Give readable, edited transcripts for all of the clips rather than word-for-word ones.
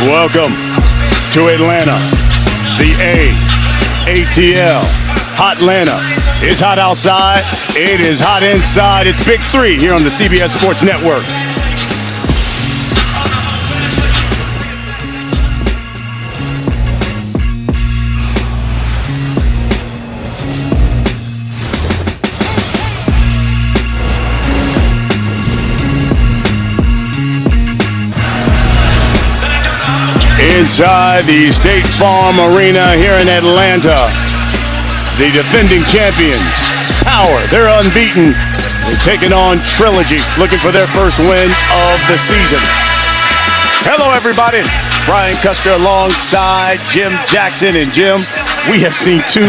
Welcome to Atlanta, the ATL. Hot Atlanta. It's hot outside. It is hot inside. It's Big 3 here on the CBS Sports Network. Inside the State Farm Arena here in Atlanta, the defending champions, Power, they're unbeaten. They're taking on Trilogy, looking for their first win of the season. Hello, everybody. Brian Custer alongside Jim Jackson. And Jim, we have seen two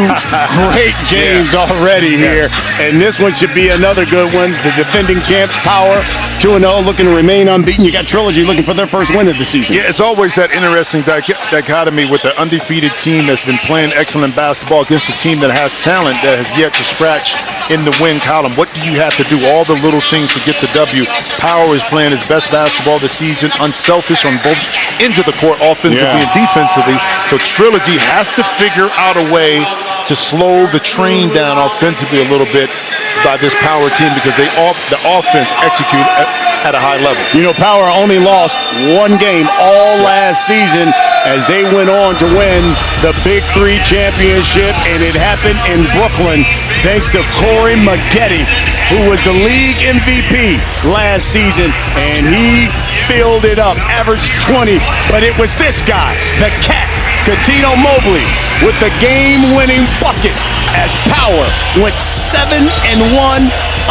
great games already here. And this one should be another good one. The defending champs, Power, 2-0, looking to remain unbeaten. You got Trilogy looking for their first win of the season. Yeah, it's always that interesting dichotomy with the undefeated team that's been playing excellent basketball against a team that has talent that has yet to scratch in the win column. What do you have to do? All the little things to get the W. Power is playing his best basketball this season, unselfish on both ends of the court, offensively and defensively. So Trilogy has to figure out a way to slow the train down offensively a little bit by this Power team, because the offense execute at a high level. You know, Power only lost one game all last season as they went on to win the Big 3 Championship, and it happened in Brooklyn thanks to Corey Maggette, who was the league MVP last season, and he filled it up, averaged 20, but it was this guy, the cat, Cuttino Mobley, with the game-winning bucket as Power went 7-1,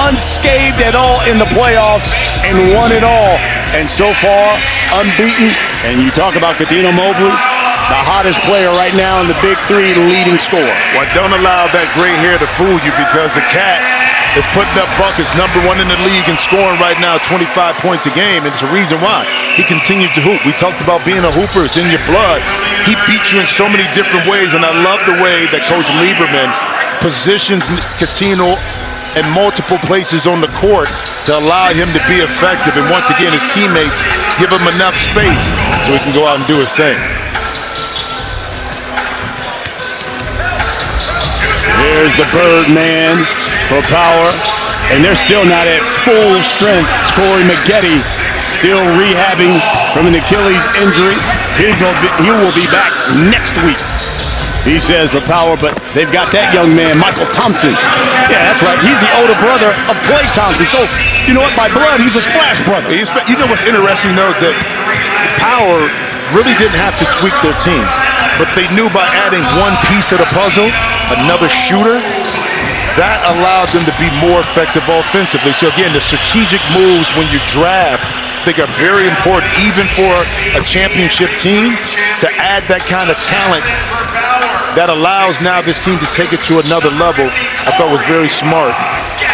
unscathed at all in the playoffs, and won it all. And so far, unbeaten. And you talk about Cuttino Mobley, the hottest player right now in the Big 3, leading scorer. Well, don't allow that gray hair to fool you, because the cat is putting up buckets, #1 in the league and scoring right now 25 points a game. And it's the reason why he continues to hoop. We talked about being a hooper. It's in your blood. He beats you in so many different ways, and I love the way that Coach Lieberman positions Cuttino in multiple places on the court to allow him to be effective. And once again, his teammates give him enough space so he can go out and do his thing. Here's the Birdman for Power, and they're still not at full strength. Corey Maggette still rehabbing from an Achilles injury. He will be back next week, he says, for Power, but they've got that young man, Michael Thompson. Yeah, that's right. He's the older brother of Klay Thompson. So, you know what? By blood, he's a Splash brother. You know what's interesting, though, that Power really didn't have to tweak their team, but they knew by adding one piece of the puzzle, another shooter, that allowed them to be more effective offensively. So again, the strategic moves when you draft, I think, are very important, even for a championship team, to add that kind of talent that allows now this team to take it to another level. I thought was very smart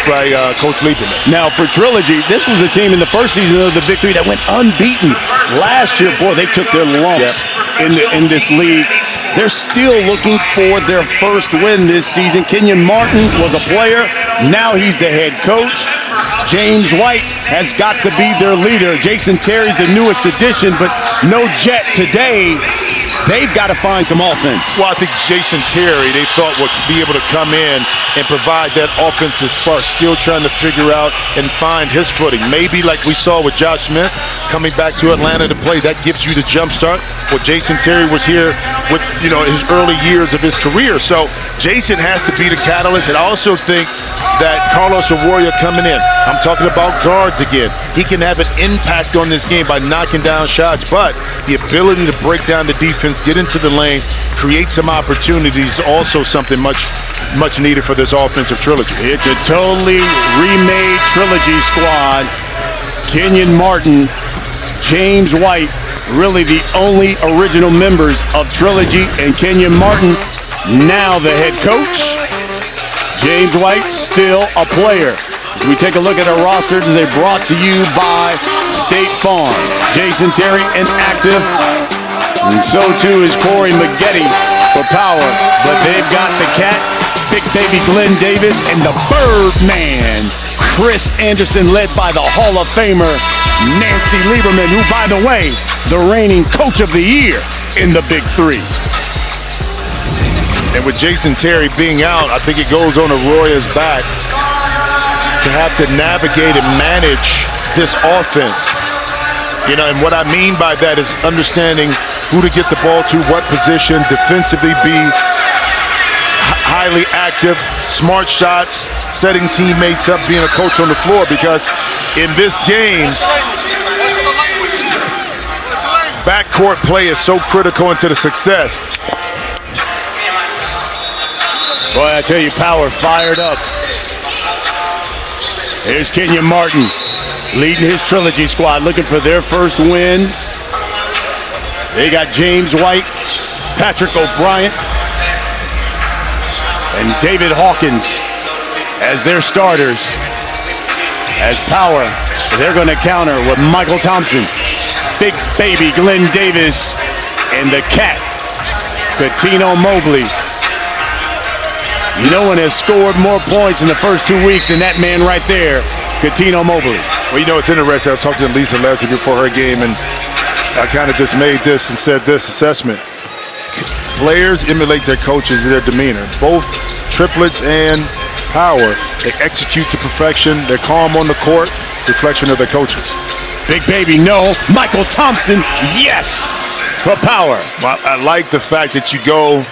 by Coach Lieberman. Now for Trilogy, this was a team in the first season of the Big 3 that went unbeaten. Last year, boy, they took their lumps in this league. They're still looking for their first win this season. Kenyon Martin was a player. Now he's the head coach. James White has got to be their leader. Jason Terry's the newest addition, but no Jet today. They've got to find some offense. Well, I think Jason Terry, they thought would be able to come in and provide that offensive spark, still trying to figure out and find his footing. Maybe like we saw with Josh Smith coming back to Atlanta to play, that gives you the jump start. Well, Jason Terry was here with, you know, his early years of his career. So Jason has to be the catalyst. And I also think that Carlos Arroyo coming in, I'm talking about guards again. He can have an impact on this game by knocking down shots, but the ability to break down the defense, get into the lane, create some opportunities, also something much needed for this offensive trilogy. It's a totally remade Trilogy squad. Kenyon Martin, James White, really the only original members of Trilogy, and Kenyon Martin, now the head coach. James White, still a player. As we take a look at our rosters, they're brought to you by State Farm. Jason Terry inactive, and so too is Corey Maggette for Power. But they've got the cat, Big Baby Glenn Davis, and the Birdman, Chris Anderson, led by the Hall of Famer Nancy Lieberman, who, by the way, the reigning Coach of the Year in the Big 3. And with Jason Terry being out, I think it goes on Arroyo's back to have to navigate and manage this offense. You know, and what I mean by that is understanding who to get the ball to, what position, defensively be highly active, smart shots, setting teammates up, being a coach on the floor, because in this game, backcourt play is so critical into the success. Boy, I tell you, Power fired up. Here's Kenyon Martin leading his Trilogy squad, looking for their first win. They got James White, Patrick O'Brien, and David Hawkins as their starters. As Power, they're going to counter with Michael Thompson, Big Baby Glenn Davis, and the Cat, Cuttino Mobley. No one has scored more points in the first 2 weeks than that man right there, Cuttino Mobley. Well, you know, it's interesting. I was talking to Lisa last week before her game, and I kind of just made this and said this assessment. Players emulate their coaches and their demeanor. Both Triplets and Power, they execute to perfection. They're calm on the court, reflection of their coaches. Big Baby, no. Michael Thompson, yes, for Power. Well, I like the fact that you go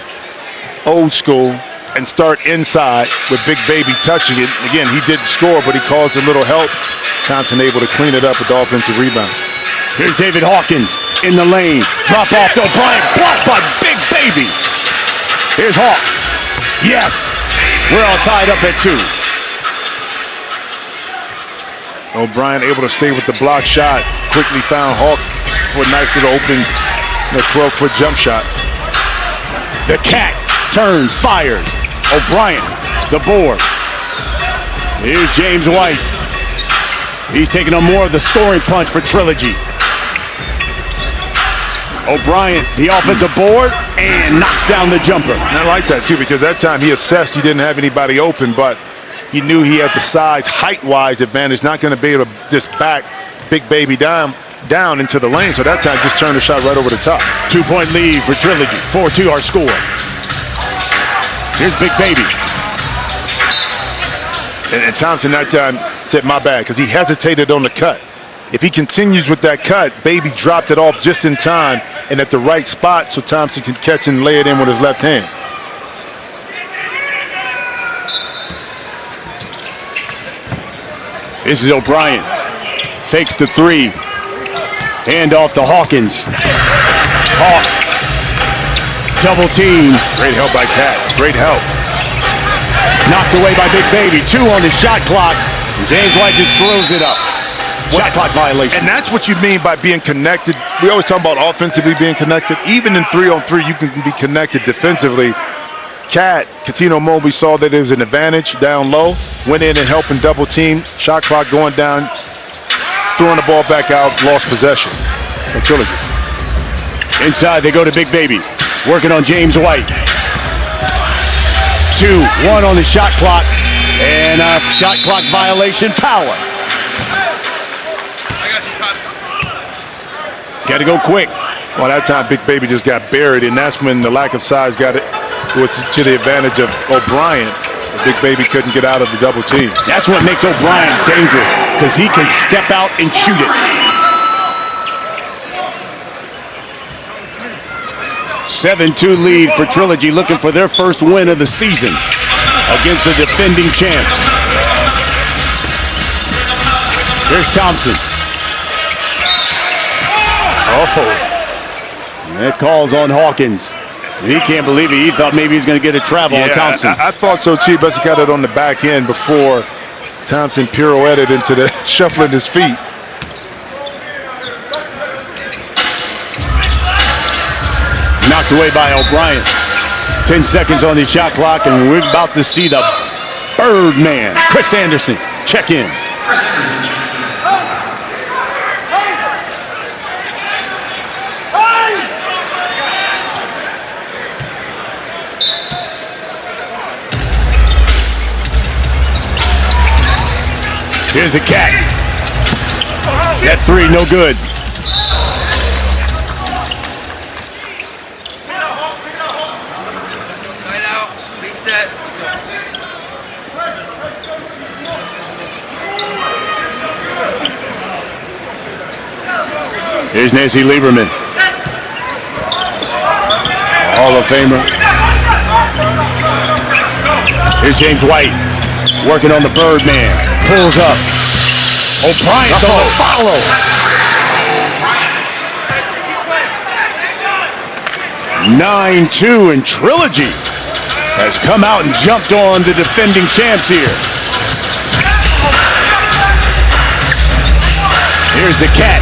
old school and start inside with Big Baby touching it. Again, he didn't score, but he caused a little help. Thompson able to clean it up with the offensive rebound. Here's David Hawkins in the lane. Drop off to O'Brien, blocked by Big Baby. Here's Hawk. Yes, we're all tied up at 2. O'Brien able to stay with the block shot. Quickly found Hawk for a nice little open 12-foot jump shot. The Cat turns, fires. O'Brien, the board. Here's James White. He's taking on more of the scoring punch for Trilogy. O'Brien, the offensive board, and knocks down the jumper. And I like that, too, because that time he assessed he didn't have anybody open, but he knew he had the size, height-wise advantage, not going to be able to just back Big Baby down into the lane. So that time just turned the shot right over the top. 2-point lead for Trilogy. 4-2 our score. Here's Big Baby. And Thompson that time said, my bad, because he hesitated on the cut. If he continues with that cut, Baby dropped it off just in time and at the right spot so Thompson can catch and lay it in with his left hand. This is O'Brien. Fakes the 3. Hand off to Hawkins. Hawk. Double team. Great help by Cat. Great help. Knocked away by Big Baby. 2 on the shot clock. James White just throws it up. Shot clock violation. And that's what you mean by being connected. We always talk about offensively being connected. Even in 3-on-3, you can be connected defensively. Cat, Cuttino Mobley saw that it was an advantage down low. Went in and helped in double team. Shot clock going down. Throwing the ball back out. Lost possession. Trilogy. Inside, they go to Big Baby. Working on James White. 2-1 on the shot clock. And a shot clock violation. Power. Got to go quick. Well, that time Big Baby just got buried, and that's when the lack of size got it. Was to the advantage of O'Brien. Big Baby couldn't get out of the double team. That's what makes O'Brien dangerous, because he can step out and shoot it. 7-2 lead for Trilogy, looking for their first win of the season against the defending champs. Here's Thompson. Oh. That calls on Hawkins. And he can't believe it. He thought maybe he's going to get a travel on Thompson. I thought so too, but he got it on the back end before Thompson pirouetted into the shuffling his feet. Knocked away by O'Brien. 10 seconds on the shot clock, and we're about to see the Birdman, Chris Anderson, check in. Here's the cat. That three, no good. Side out, reset. Here's Nancy Lieberman, Hall of Famer. Here's James White, working on the Birdman. Pulls up. O'Brien on the follow. (9-2) and Trilogy has come out and jumped on the defending champs here. Here's the cat.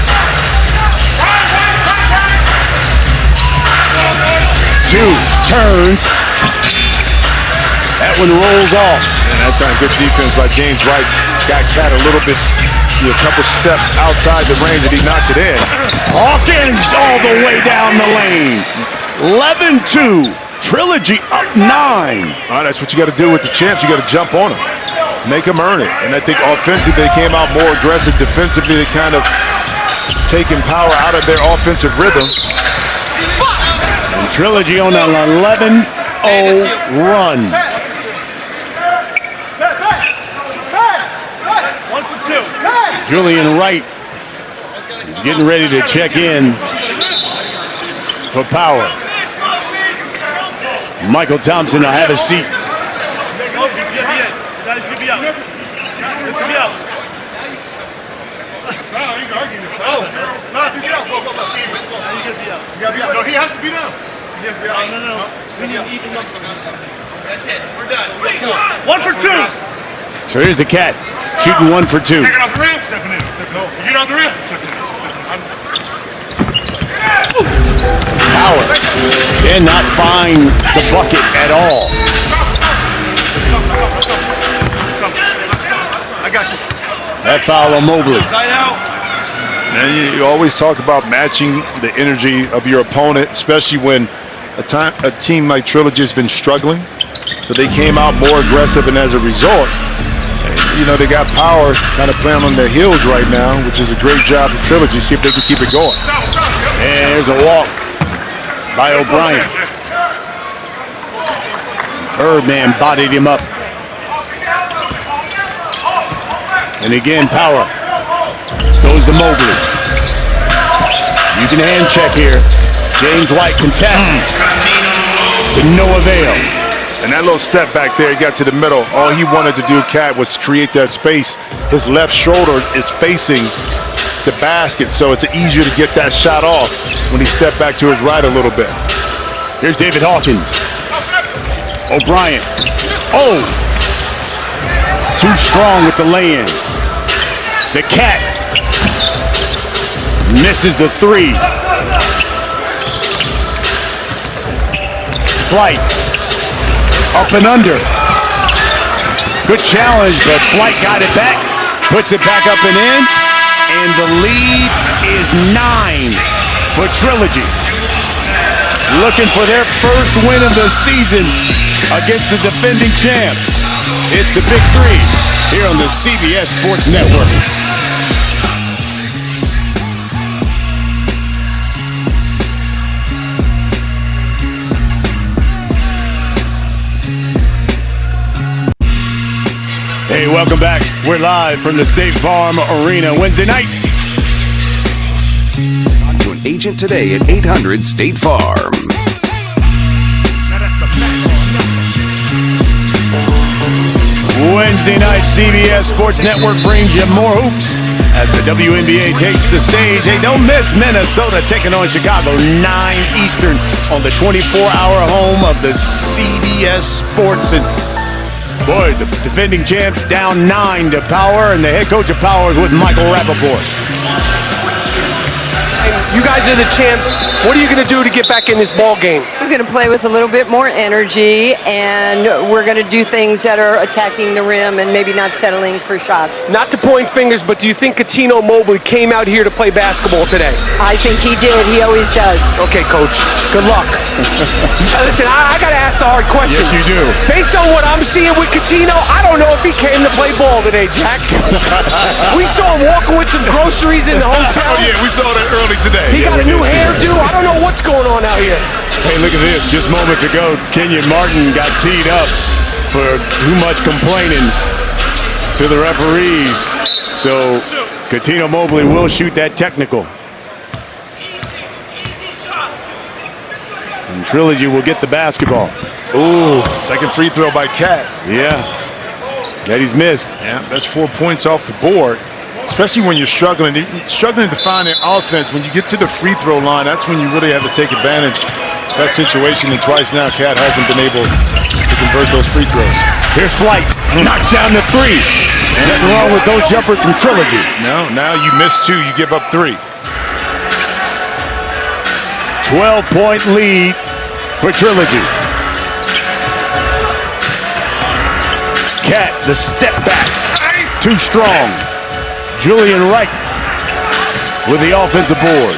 Two turns. That one rolls off. And that time, good defense by James White. Got Cat a little bit, a couple steps outside the range, and he knocks it in. Hawkins all the way down the lane. 11-2. Trilogy up 9. That's what you got to do with the champs. You got to jump on them, make them earn it. And I think offensively they came out more aggressive. Defensively they kind of taken power out of their offensive rhythm. And Trilogy on an 11-0 run. 1 for 2. Julian Wright is getting ready to check in for power. Michael Thompson will have a seat. No, he has to be down. He has to be out. No. We need to even up. That's it. We're done. Let's go. 1 for 2. So here's the cat, shooting 1 for 2. Taking off the rim, stepping in. Stepping over. You get off the rim, stepping in. Power cannot find the bucket at all. I got you. That foul on Mobley. Side out. And you always talk about matching the energy of your opponent, especially when a team like Trilogy has been struggling. So they came out more aggressive, and as a result, they got power kind of playing on their heels right now, which is a great job of Trilogy. See if they can keep it going. And there's a walk by O'Brien. Birdman bodied him up. And again, power goes to Mobley. You can hand check here. James White contests to no avail. And that little step back there, he got to the middle. All he wanted to do, Cat, was create that space. His left shoulder is facing the basket, so it's easier to get that shot off when he stepped back to his right a little bit. Here's David Hawkins. O'Brien. Oh! Too strong with the lay-in. The cat misses the three. Flight. Up and under. Good challenge, but Flight got it back. Puts it back up and in. And the lead is 9 for Trilogy. Looking for their first win of the season against the defending champs. It's the Big 3 here on the CBS Sports Network. Hey, welcome back. We're live from the State Farm Arena Wednesday night. Talk to an agent today at 800 State Farm. Wednesday night, CBS Sports Network brings you more hoops as the WNBA takes the stage. Hey, don't miss Minnesota taking on Chicago, 9 Eastern on the 24-hour home of the CBS Sports. And boy, the defending champs down 9 to Power, and the head coach of Power is with Michael Rappaport. You guys are the champs. What are you going to do to get back in this ball game? going to play with a little bit more energy, and we're going to do things that are attacking the rim and maybe not settling for shots. Not to point fingers, but do you think Cuttino Mobley came out here to play basketball today? I think he did. He always does. Okay, Coach. Good luck. Listen, I got to ask the hard questions. Yes, you do. Based on what I'm seeing with Cuttino, I don't know if he came to play ball today, Jack. We saw him walking with some groceries in the hotel. Oh, yeah, we saw that early today. He got a new hairdo. I don't know what's going on out here. Hey, look at this. Just moments ago, Kenyon Martin got teed up for too much complaining to the referees. So Cuttino Mobley will shoot that technical. And Trilogy will get the basketball. Ooh, second free throw by Cat. Yeah. That he's missed. Yeah, that's 4 points off the board. Especially when you're struggling to find an offense. When you get to the free throw line, that's when you really have to take advantage of that situation. And twice now, Cat hasn't been able to convert those free throws. Here's Flight. Knocks down the three. Nothing wrong with those jumpers from Trilogy. No, now you miss two, you give up three. 12-point lead for Trilogy. Cat, the step back. Too strong. Julian Wright with the offensive board.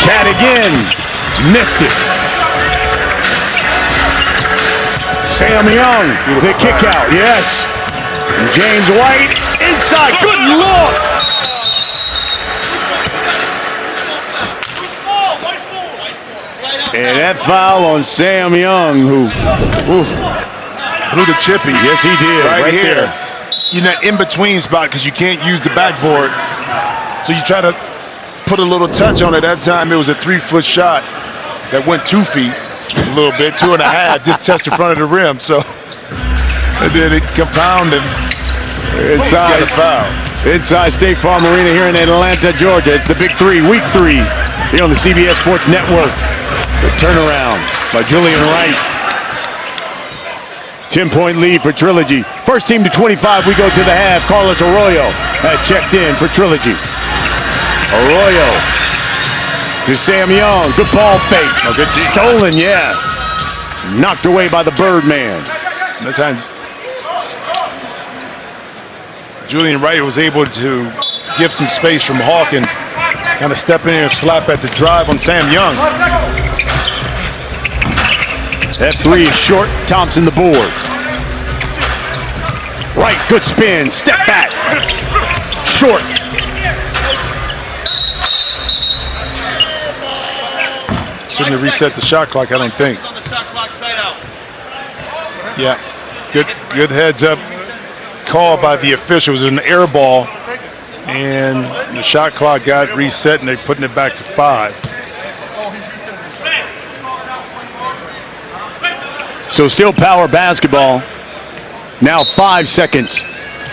Cat again. Missed it. Sam Young, the kick out. Yes. James White inside. Good Lord. And that foul on Sam Young, who blew the chippy. Yes, he did. Right here. You're in that in-between spot because you can't use the backboard. So you try to put a little touch on it. That time it was a 3-foot shot that went 2 feet, a little bit, 2.5, just touched the front of the rim. So and then it compounded. Inside, got a foul. Inside State Farm Arena here in Atlanta, Georgia. It's the Big 3, Week 3, here on the CBS Sports Network. The turnaround by Julian Wright. 10-point lead for Trilogy. First team to 25, we go to the half. Carlos Arroyo has checked in for Trilogy. Arroyo to Sam Young. Good ball fake. Oh, good stolen, yeah. Knocked away by the Birdman. That time Julian Wright was able to give some space from Hawk and kind of step in there and slap at the drive on Sam Young. That three is short. Thompson the board. Right, good spin. Step back. Short. Shouldn't have reset the shot clock, I don't think. Yeah, good heads up call by the officials. It was an air ball, and the shot clock got reset, and they're putting it back to 5. So still power basketball. Now 5 seconds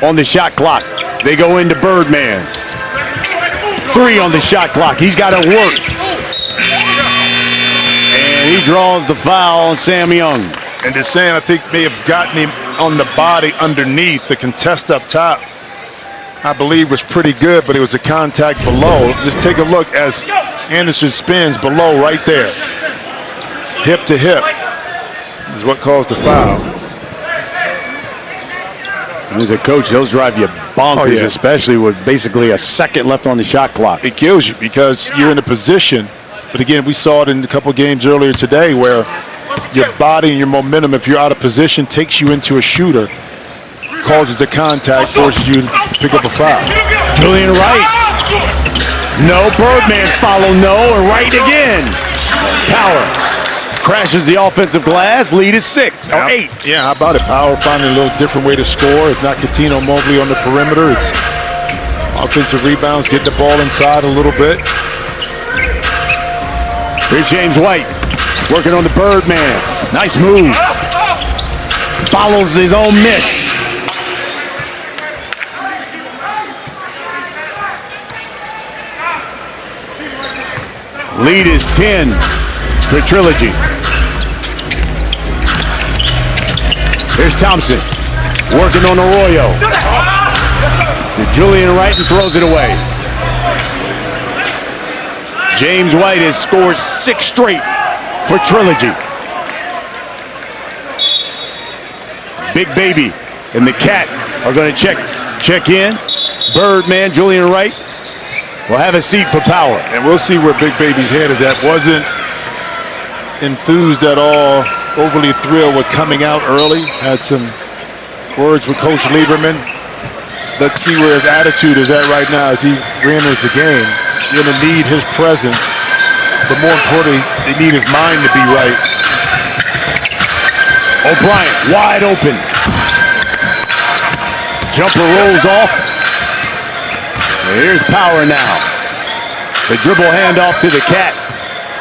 on the shot clock. They go into Birdman. 3 on the shot clock. He's got to work. And he draws the foul on Sam Young. And DeSantis, I think, may have gotten him on the body underneath. The contest up top, I believe, was pretty good, but it was a contact below. Just take a look as Anderson spins below right there. Hip to hip is what caused the foul. And as a coach, those drive you bonkers, especially with basically a second left on the shot clock. It kills you because you're in a position. But again, we saw it in a couple games earlier today where your body and your momentum, if you're out of position, takes you into a shooter, causes the contact, forces you to pick up a foul. Julian Wright. No, Birdman follow, no, and Wright again. Power. Crashes the offensive glass. Lead is 8. Yeah, how about it? Power finding a little different way to score. It's not Cuttino Mobley on the perimeter. It's offensive rebounds, get the ball inside a little bit. Here's James White working on the Birdman. Nice move. Follows his own miss. Lead is 10 for Trilogy. Here's Thompson working on Arroyo. To Julian Wright and throws it away. James White has scored 6 straight for Trilogy. Big Baby and the Cat are going to check in. Birdman, Julian Wright will have a seat for Power. And we'll see where Big Baby's head is at. Wasn't enthused at all, overly thrilled with coming out early. Had some words with Coach Lieberman. Let's see where his attitude is at right now as he re-enters the game. You're going to need his presence, but more importantly, they need his mind to be right. O'Brien wide open. Jumper rolls off. And here's Power now. The dribble handoff to the Cat.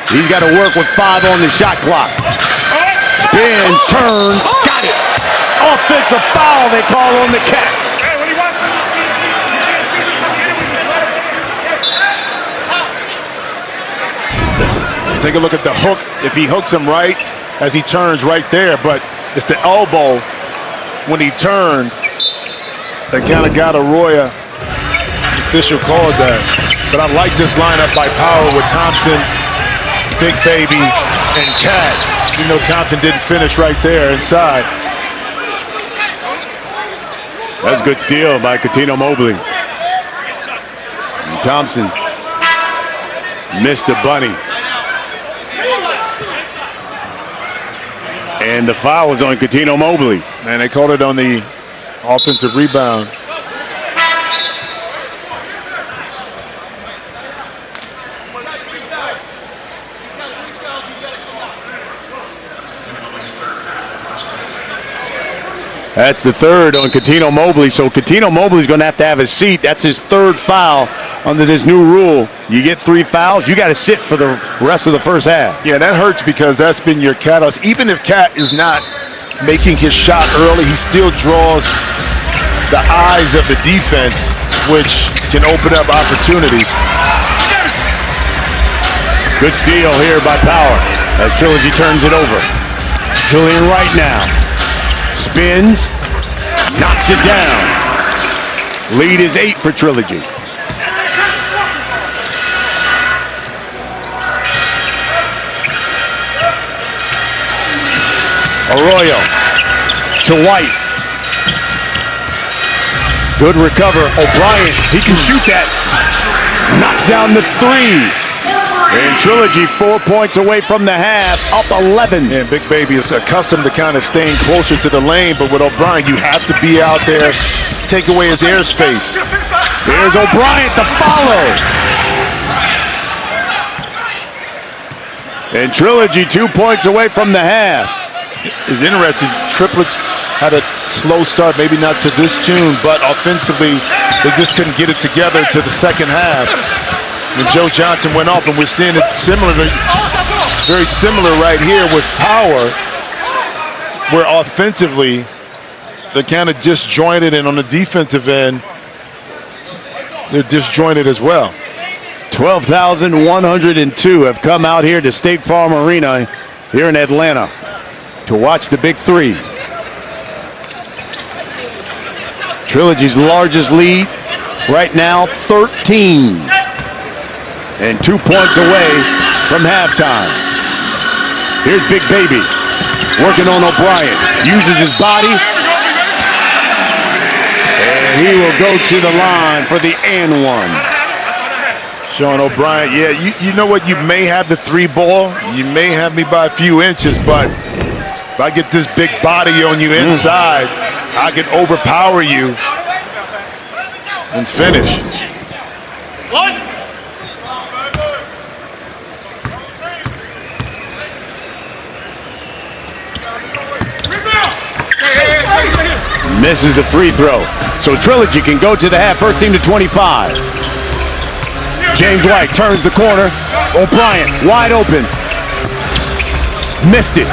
He's got to work with 5 on the shot clock. Spins, turns, got it. Offensive foul they call on the Cat. Take a look at the hook. If he hooks him right as he turns right there, but it's the elbow when he turned that kind of got Arroyo. The official called that. But I like this lineup by Power with Thompson, Big Baby, and Cat. You know Thompson didn't finish right there inside. That's a good steal by Coutinho Mobley. And Thompson missed the bunny. And the foul was on Coutinho Mobley. And they called it on the offensive rebound. That's the third on Coutinho Mobley. So Coutinho Mobley's going to have a seat. That's his 3rd foul under this new rule. You get 3 fouls, you got to sit for the rest of the first half. Yeah, that hurts because that's been your catalyst. Even if Cat is not making his shot early, he still draws the eyes of the defense, which can open up opportunities. Good steal here by Power as Trilogy turns it over. Julian Wright now. Spins, knocks it down. Lead is 8 for Trilogy. Arroyo to White. Good recover. O'Brien, he can shoot that. Knocks down the 3. And Trilogy 4 points away from the half, up 11. And Big Baby is accustomed to kind of staying closer to the lane, but with O'Brien, you have to be out there, take away his airspace. Here's O'Brien to follow. And Trilogy 2 points away from the half. It's interesting. Triplets had a slow start, maybe not to this tune, but offensively, they just couldn't get it together to the second half. When Joe Johnson went off, and we're seeing it similarly, very similar right here with Power, where offensively, they're kind of disjointed, and on the defensive end, they're disjointed as well. 12,102 have come out here to State Farm Arena here in Atlanta to watch the Big 3. Trilogy's largest lead right now, 13. And 2 points away from halftime. Here's Big Baby working on O'Brien. Uses his body. And he will go to the line for the and 1. Sean O'Brien, yeah, you know what? You may have the 3 ball. You may have me by a few inches, but if I get this big body on you inside, I can overpower you and finish. One. Misses the free throw. So Trilogy can go to the half. First team to 25. James White turns the corner. O'Brien wide open. Missed it.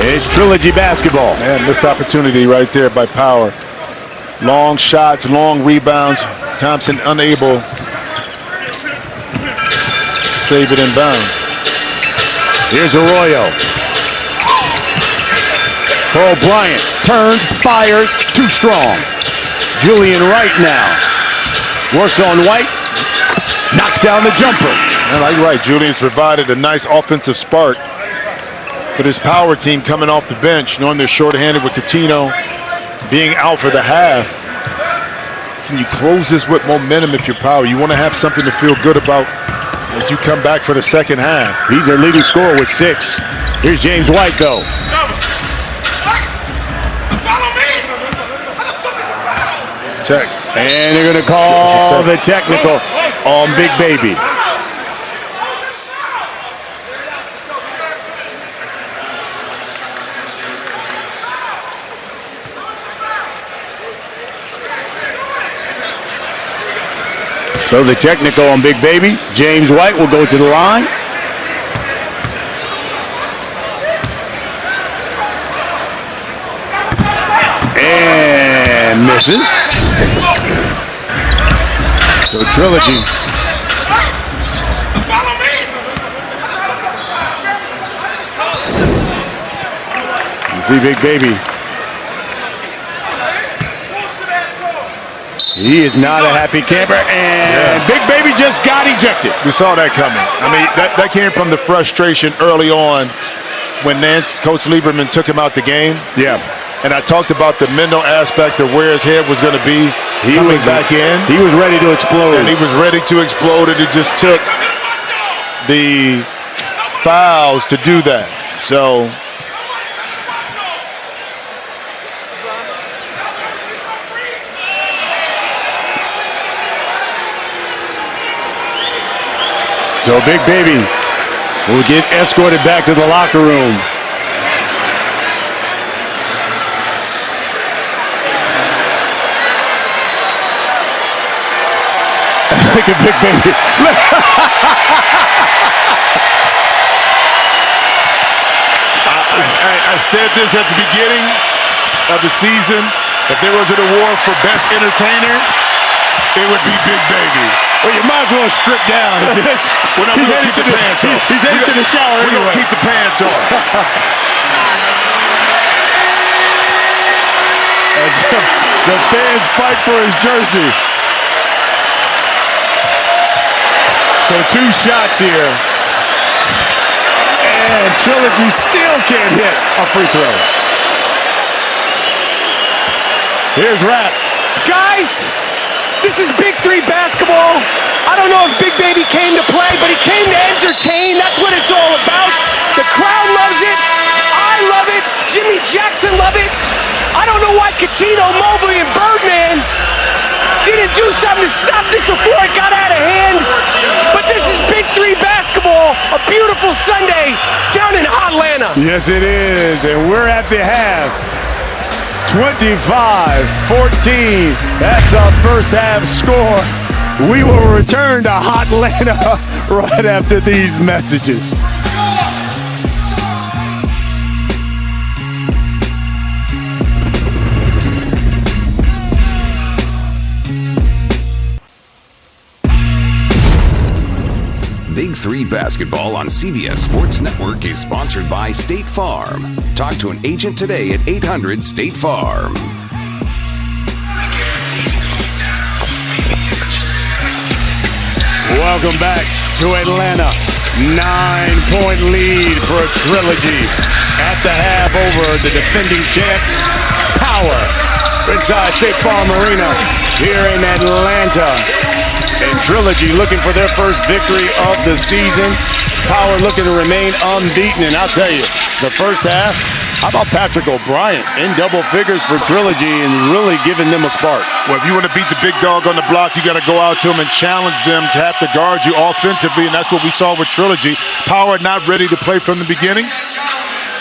It's Trilogy basketball. Man, missed opportunity right there by Power. Long shots, long rebounds. Thompson unable to save it in bounds. Here's Arroyo. For O'Brien, turned, fires, too strong. Julian Wright now. Works on White. Knocks down the jumper. And like you're right, Julian's provided a nice offensive spark for this power team coming off the bench, knowing they're shorthanded with Coutinho being out for the half. Can you close this with momentum if you're Power? You want to have something to feel good about as you come back for the second half. He's their leading scorer with 6. Here's James White, though. Tech. And they're going to call the technical on Big Baby. So the technical on Big Baby. James White will go to the line. And misses. So Trilogy. You see Big Baby. He is not a happy camper, and Big Baby just got ejected. We saw that coming. I mean, that came from the frustration early on when Coach Lieberman took him out the game. Yeah. And I talked about the mental aspect of where his head was going to be coming back in. He was ready to explode. And he was ready to explode, and it just took the fouls to do that. So Big Baby will get escorted back to the locker room. Look at Big Baby. I said this at the beginning of the season. If there was an award for best entertainer, it would be Big Baby. Well, you might as well strip down. We're going to keep the pants on. He's headed to the shower anyway. We're going to keep the pants on. The fans fight for his jersey. So 2 shots here. And Trilogy still can't hit a free throw. Here's Rap. Guys, this is Big 3 basketball. I don't know if Big Baby came to play, but he came to entertain. That's what it's all about. The crowd loves it. I love it. Jimmy Jackson love it. I don't know why Coutinho, Mobley, and Birdman didn't do something to stop this before it got out of hand. But this is Big 3 basketball. A beautiful Sunday down in Atlanta. Yes, it is. And we're at the half. 25-14. That's our first half score. We will return to Atlanta right after these messages. Big 3 Basketball on CBS Sports Network is sponsored by State Farm. Talk to an agent today at 800-STATE-FARM. Welcome back to Atlanta. 9-point lead for Trilogy. At the half over the defending champs, Power. Inside State Farm Arena here in Atlanta. And Trilogy looking for their first victory of the season. Power looking to remain unbeaten. And I'll tell you, the first half, how about Patrick O'Brien in double figures for Trilogy and really giving them a spark? Well, if you want to beat the big dog on the block, you got to go out to them and challenge them to have to guard you offensively, and that's what we saw with Trilogy. Power not ready to play from the beginning,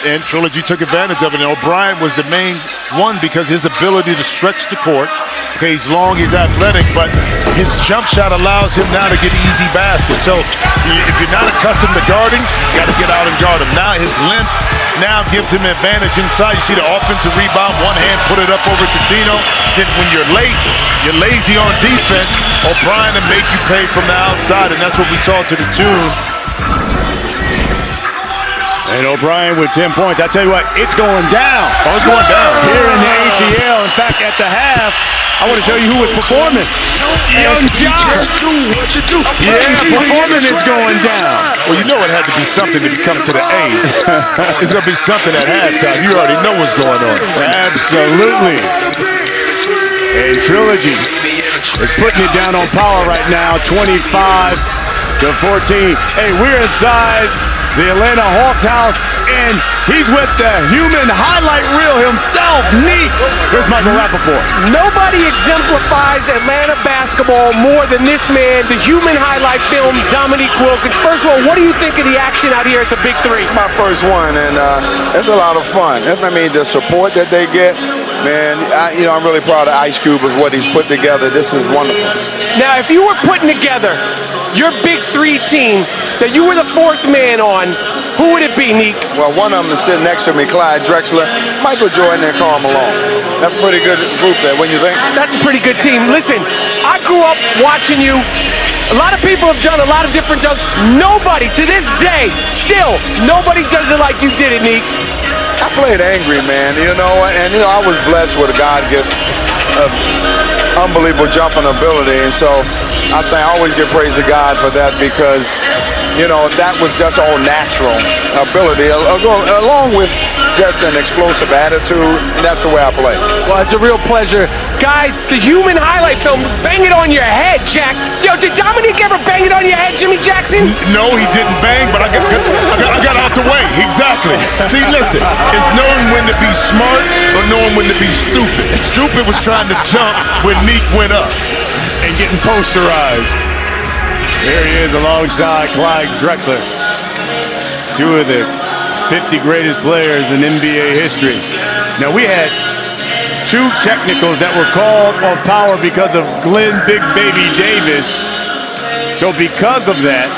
and Trilogy took advantage of it. And O'Brien was the main one because his ability to stretch the court. Okay, he's long, he's athletic, but his jump shot allows him now to get easy baskets. So if you're not accustomed to guarding, you got to get out and guard him. Now his length now gives him advantage inside. You see the offensive rebound, one hand put it up over Coutinho. Then when you're late, you're lazy on defense, O'Brien will make you pay from the outside, and that's what we saw to the tune And O'Brien with 10 points. I tell you what, it's going down. Oh, it's going down. Here in the ATL. In fact, at the half, I want to show you who was performing. Young John. Yeah, performing is going down. Well, you know it had to be something if you come to the A. It's going to be something at halftime. You already know what's going on. Absolutely. And Trilogy is putting it down on power right now, 25-14. Hey, we're inside the Atlanta Hawks house, and he's with the human highlight reel himself, Neek. Here's Michael Rappaport. Nobody exemplifies Atlanta basketball more than this man, the human highlight film, Dominique Wilkins. First of all, what do you think of the action out here at the Big 3? It's my first one, and it's a lot of fun. I mean, the support that they get, man, I'm really proud of Ice Cube with what he's put together. This is wonderful. Now, if you were putting together your Big 3 team that you were the fourth man on, who would it be, Neek? Well, one of them is sitting next to me, Clyde Drexler, Michael Jordan, and Karl Malone. That's a pretty good group there, wouldn't you think? That's a pretty good team. Listen, I grew up watching you. A lot of people have done a lot of different dunks. Nobody, to this day, still, nobody does it like you did it, Neek. I played angry, man, and I was blessed with a God gift of unbelievable jumping ability, and so I always give praise to God for that, because that was just all natural ability, along with just an explosive attitude, and that's the way I play. Well, it's a real pleasure. Guys, the human highlight film, bang it on your head, Jack. Yo, did Dominique ever bang it on your head, Jimmy Jackson? No, he didn't bang, but I got out the way. Exactly. See, listen, it's knowing when to be smart or knowing when to be stupid. Stupid was trying to jump when Neek went up. And getting posterized. Here he is alongside Clyde Drexler. Two of the 50 greatest players in NBA history. Now, we had two technicals that were called on power because of Glenn Big Baby Davis. So because of that,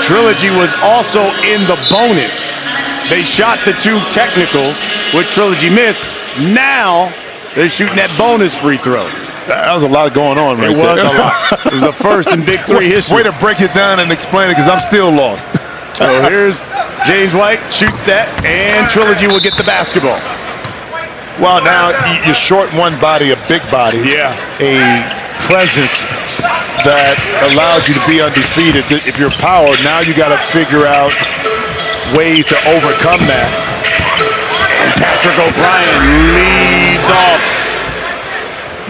Trilogy was also in the bonus. They shot the two technicals, which Trilogy missed. Now they're shooting that bonus free throw. That was a lot going on right there. It was a lot. It was the first in Big 3 history. Way to break it down and explain it, because I'm still lost. So here's James White, shoots that, and Trilogy will get the basketball. Well, now you're short one body, a big body. Yeah. A presence that allows you to be undefeated. If you're power, now you got to figure out ways to overcome that. And Patrick O'Brien leads off.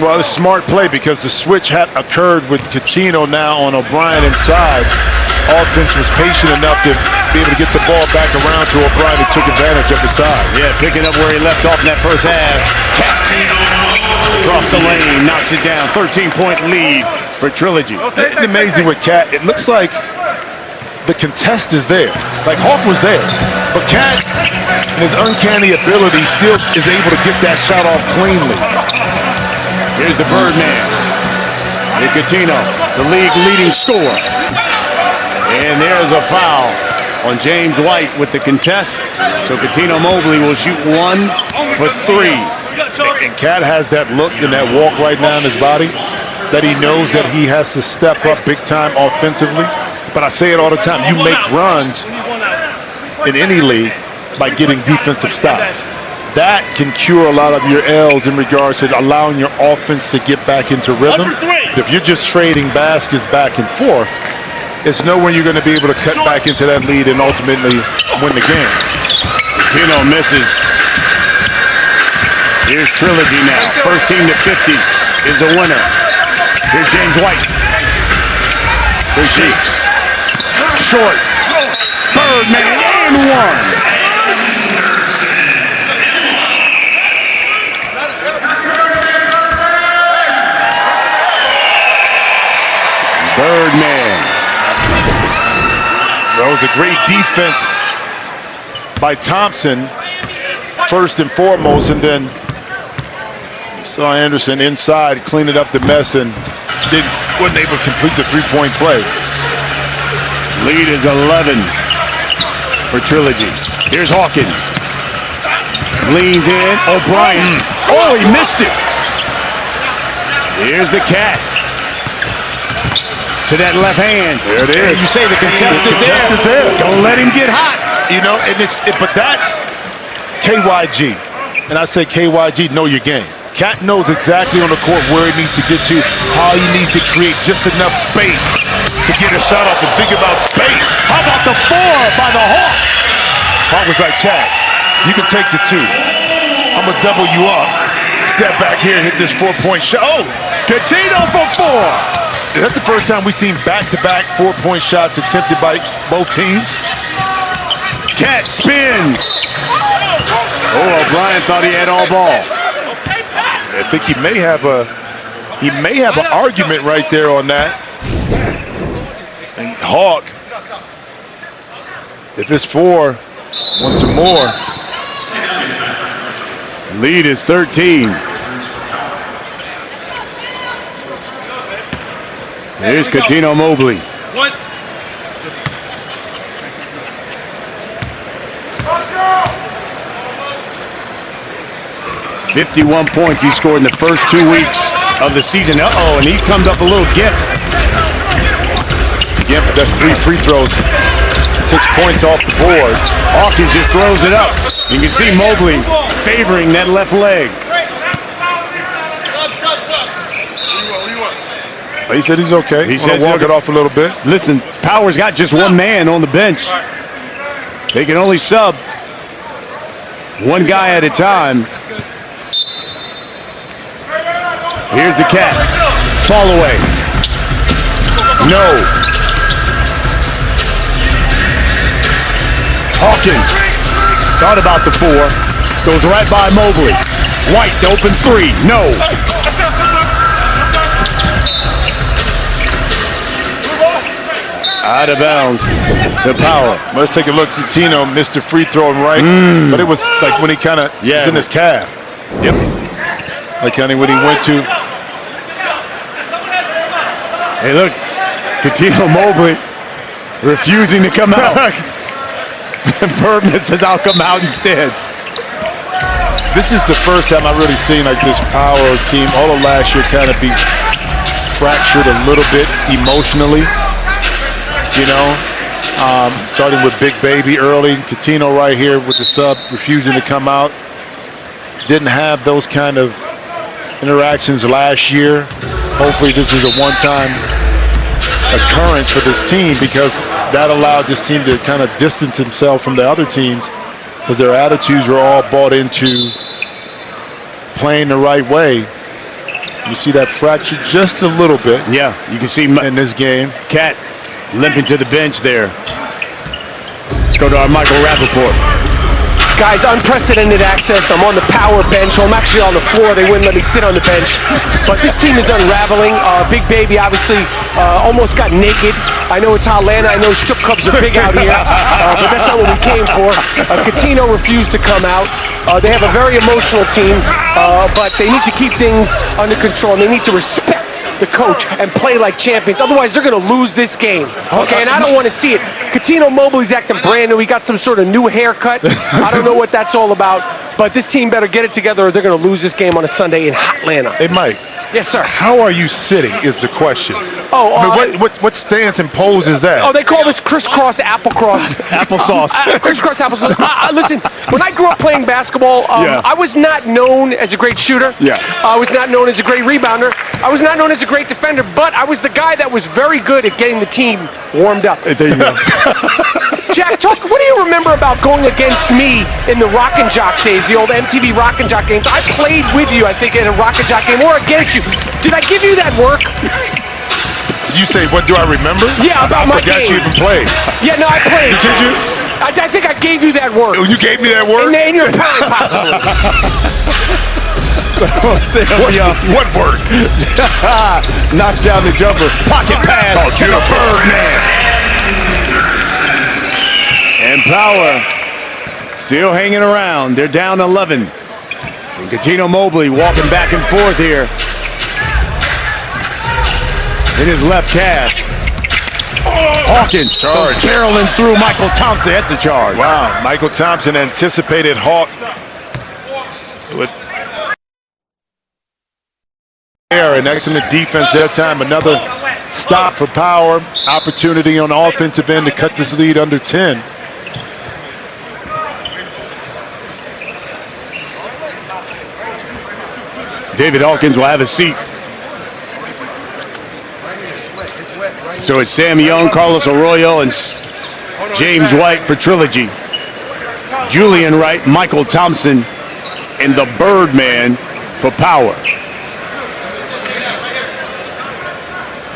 Well, it's a smart play, because the switch had occurred with Cucino now on O'Brien inside. Offense was patient enough to be able to get the ball back around to O'Brien, who took advantage of the size. Yeah, picking up where he left off in that first half. Cat across the lane, knocks it down. 13-point lead for Trilogy. It's amazing with Cat. It looks like the contest is there. Like Hawk was there. But Cat, in his uncanny ability, still is able to get that shot off cleanly. Here's the Birdman. Nicotino, the league leading scorer. And there's a foul on James White with the contest. So Coutinho Mobley will shoot 1 for 3. And Cat has that look and that walk right now in his body that he knows that he has to step up big time offensively. But I say it all the time, you make runs in any league by getting defensive stops. That can cure a lot of your L's in regards to allowing your offense to get back into rhythm. If you're just trading baskets back and forth, it's nowhere you're going to be able to cut back into that lead and ultimately win the game. Tino misses. Here's Trilogy now. First team to 50 is a winner. Here's James White. Here's Shakes. Short. Birdman and one. Birdman. That was a great defense by Thompson, first and foremost, and then saw Anderson inside cleaning up the mess and wasn't able to complete the three-point play. Lead is 11 for Trilogy. Here's Hawkins. Leans in. O'Brien. Oh, he missed it. Here's the Cat. to that left hand. There it is. And you say the contestant is there. Don't let him get hot. You know, and but that's KYG. And I say, KYG, know your game. Cat knows exactly on the court where he needs to get to, how he needs to create just enough space to get a shot off and think about space. How about the 4 by the Hawk? Hawk was like, Cat, you can take the 2. I'm going to double you up. Step back here, hit this 4-point shot. Oh! Coutinho for 4. Is that the first time we've seen back-to-back 4-point shots attempted by both teams? Cat spins. Oh, O'Brien thought he had all ball. I think he may have an argument right there on that. And Hawk, if it's 4, want some more. Lead is 13. Here's Coutinho Mobley. 51 points he scored in the first 2 weeks of the season. Uh-oh, and he comes up a little gimp. Gimp, that's 3 free throws. 6 points off the board. Hawkins just throws it up. You can see Mobley favoring that left leg. He said he's okay. He said walk it off a little bit. Listen, Power's got just one man on the bench. They can only sub one guy at a time. Here's the Cat. Fall away. No. Hawkins thought about the 4. Goes right by Mobley. White, the open 3. No. Out of bounds. The Power. Let's take a look. Tino missed the free throw right, but it was like when he kind of was in his calf. Yep. Like kind of when he went to. Hey, look, Coutinho Mobley refusing to come out. Birdman says, I'll come out instead. This is the first time I've really seen like this Power team all of last year kind of be fractured a little bit emotionally. You know, starting with Big Baby early, Coutinho right here with the sub refusing to come out. Didn't have those kind of interactions last year. Hopefully this is a one-time occurrence for this team because that allowed this team to kind of distance himself from the other teams because their attitudes were all bought into playing the right way. You see that fracture just a little bit. Yeah, you can see in this game. Cat limping to the bench there. Let's go to our Michael Rappaport. Guys, unprecedented access. I'm on the Power bench. So I'm actually on the floor. They wouldn't let me sit on the bench. But this team is unraveling. Big Baby obviously almost got naked. I know it's Atlanta. I know strip clubs are big out here. But that's not what we came for. Coutinho refused to come out. They have a very emotional team. But they need to keep things under control. And they need to respect the coach and play like champions. Otherwise, they're going to lose this game. Okay, and I don't want to see it. Coutinho Mobley's acting brand new. He got some sort of new haircut. I don't know what that's all about, but this team better get it together or they're going to lose this game on a Sunday in Atlanta. Hey, Mike. Yes, sir. How are you sitting is the question. Oh, I mean, what stance and pose is that? Oh, they call this crisscross applesauce. Crisscross applesauce. Listen, when I grew up playing basketball, I was not known as a great shooter. Yeah. I was not known as a great rebounder. I was not known as a great defender, but I was the guy that was very good at getting the team warmed up. There you go. Jack, what do you remember about going against me in the Rock and Jock days, the old MTV Rock and Jock games? I played with you, I think, in a Rock and Jock game or against you. Did I give you that work? You say, what do I remember? Yeah, about my game. I forgot you even played. Yeah, no, I played. Did you? I think I gave you that work. You gave me that work? In your prime, possibly. What work? Knocks down the jumper. Pocket pass to the Birdman. And Power still hanging around. They're down 11. And Coutinho Mobley walking back and forth here. In his left calf. Hawkins charge. Barreling through Michael Thompson. That's a charge. Wow, Michael Thompson anticipated Hawk with there. An excellent defense that time. Another stop for Power. Opportunity on the offensive end to cut this lead under 10. David Hawkins will have a seat. So it's Sam Young, Carlos Arroyo, and James White for Trilogy. Julian Wright, Michael Thompson, and the Birdman for Power.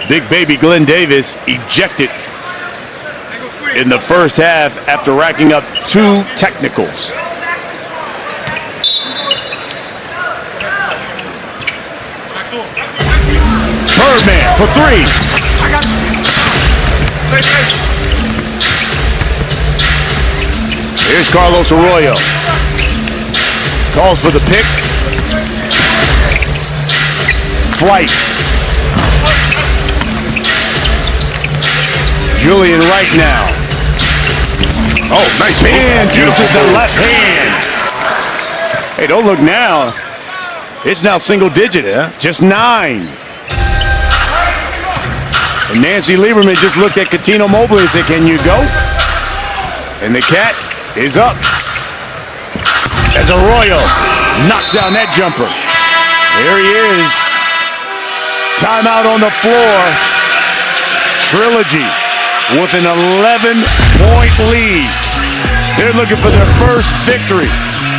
Big baby Glenn Davis ejected in the first half after racking up 2 technicals. Birdman for 3. Here's Carlos Arroyo. Calls for the pick. Flight. Julian Wright now. Oh, nice man. Uses the left hand. Hey, don't look now. It's now single digits. Yeah. Just 9. And Nancy Lieberman just looked at Katino Mobley and said, "Can you go?" And the cat is up. As Arroyo knocks down that jumper. There he is. Timeout on the floor. Trilogy with an 11-point lead. They're looking for their first victory.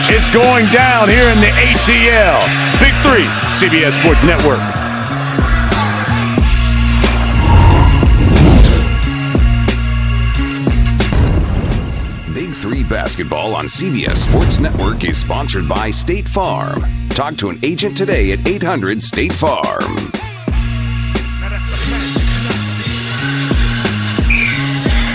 It's going down here in the ATL. Big 3, CBS Sports Network. Big 3 Basketball on CBS Sports Network is sponsored by State Farm. Talk to an agent today at 800-STATE-FARM.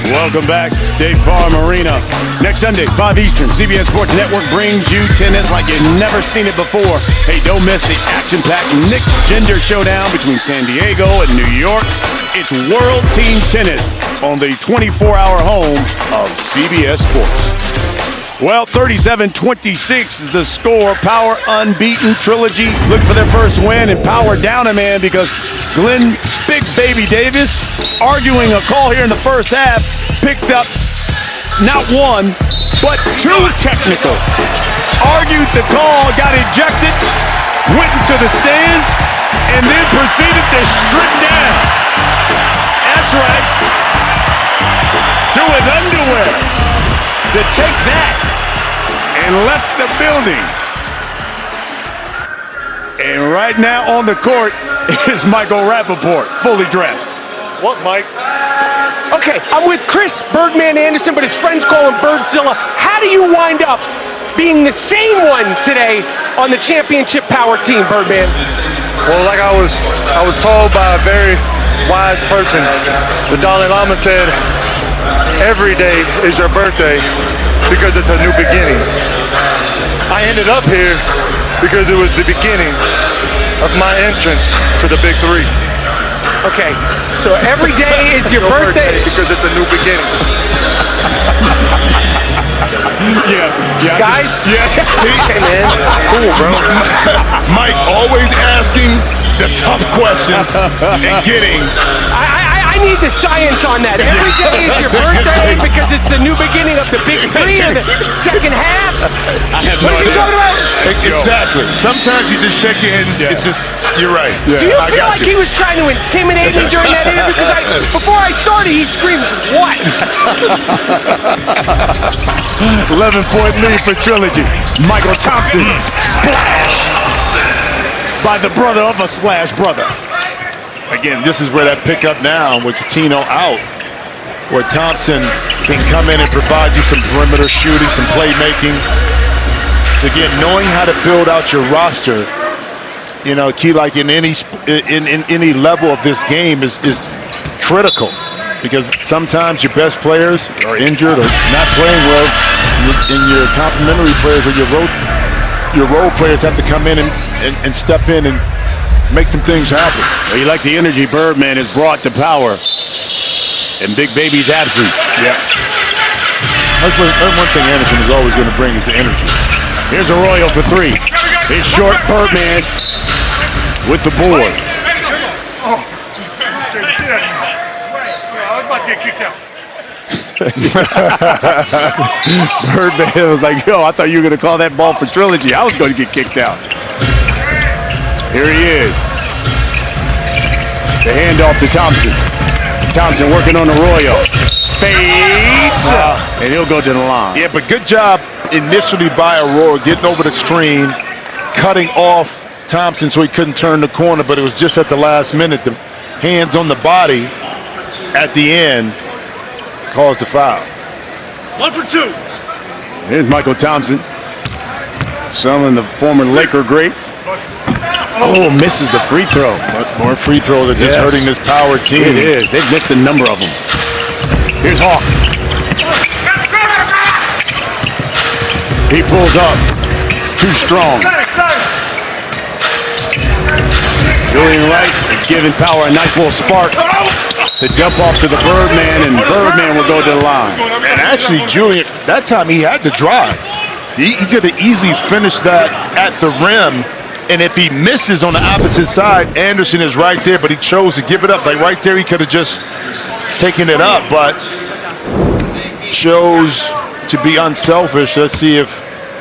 Welcome back, State Farm Arena. Next Sunday, 5 Eastern, CBS Sports Network brings you tennis like you've never seen it before. Hey, don't miss the action-packed mixed gender showdown between San Diego and New York. It's World Team Tennis on the 24-hour home of CBS Sports. Well, 37-26 is the score. Power unbeaten. Trilogy look for their first win, and Power down a man because Glenn Big Baby Davis, arguing a call here in the first half, picked up not 1, but 2 technicals. Argued the call, got ejected, went into the stands, and then proceeded to strip down. That's right. To his underwear. Said, "Take that." And left the building. And right now on the court is Michael Rappaport, fully dressed. What, Mike? Okay, I'm with Chris Birdman Anderson, but his friends call him Birdzilla. How do you wind up being the same one today on the championship Power team, Birdman? Well, like I was told by a very wise person, the Dalai Lama said, every day is your birthday because it's a new beginning. I ended up here because it was the beginning of my entrance to the Big 3. Okay, so every day is your birthday because it's a new beginning. Yeah. Guys? Yeah. See? Okay, man. Cool, bro. Mike always asking the tough questions and getting. I need the science on that. Every day is your birthday because it's the new beginning of the Big 3 in the second half. What is he talking about? Exactly. Sometimes you just shake your head and you're right. Do you feel like he was trying to intimidate me during that interview? Because before I started, he screams, "What?" 11-point lead for Trilogy. Michael Thompson, splash by the brother of a splash brother. Again, this is where that pickup now with Katino out, where Thompson can come in and provide you some perimeter shooting, some playmaking. So again, knowing how to build out your roster, you know, key like in any level of this game is critical, because sometimes your best players are injured or not playing well, and your complementary players or your role players have to come in and step in and make some things happen. Well, you like the energy Birdman has brought to Power in Big Baby's absence. Yeah. That's one thing Anderson is always going to bring is the energy. Here's Arroyo for 3. His short Birdman with the board. Oh, that scared the shit out of me. I was about to get kicked out. Birdman was like, yo, I thought you were going to call that ball for Trilogy. I was going to get kicked out. Here he is. The handoff to Thompson. Thompson working on Arroyo. Fades. And he'll go to the line. Yeah, but good job initially by Arroyo getting over the screen, cutting off Thompson so he couldn't turn the corner, but it was just at the last minute. The hands on the body at the end caused the foul. 1 for 2. Here's Michael Thompson. Son of the former Laker great. Oh, misses the free throw. But more free throws are just hurting this power team. It is. They've missed a number of them. Here's Hawk. He pulls up. Too strong. Julian Wright is giving Power a nice little spark to dump off to the Birdman, and Birdman will go to the line. And actually, Julian, that time he had to drive. He could have easily finished that at the rim. And if he misses on the opposite side, Anderson is right there, but he chose to give it up. Like right there, he could have just taken it up, but chose to be unselfish. Let's see if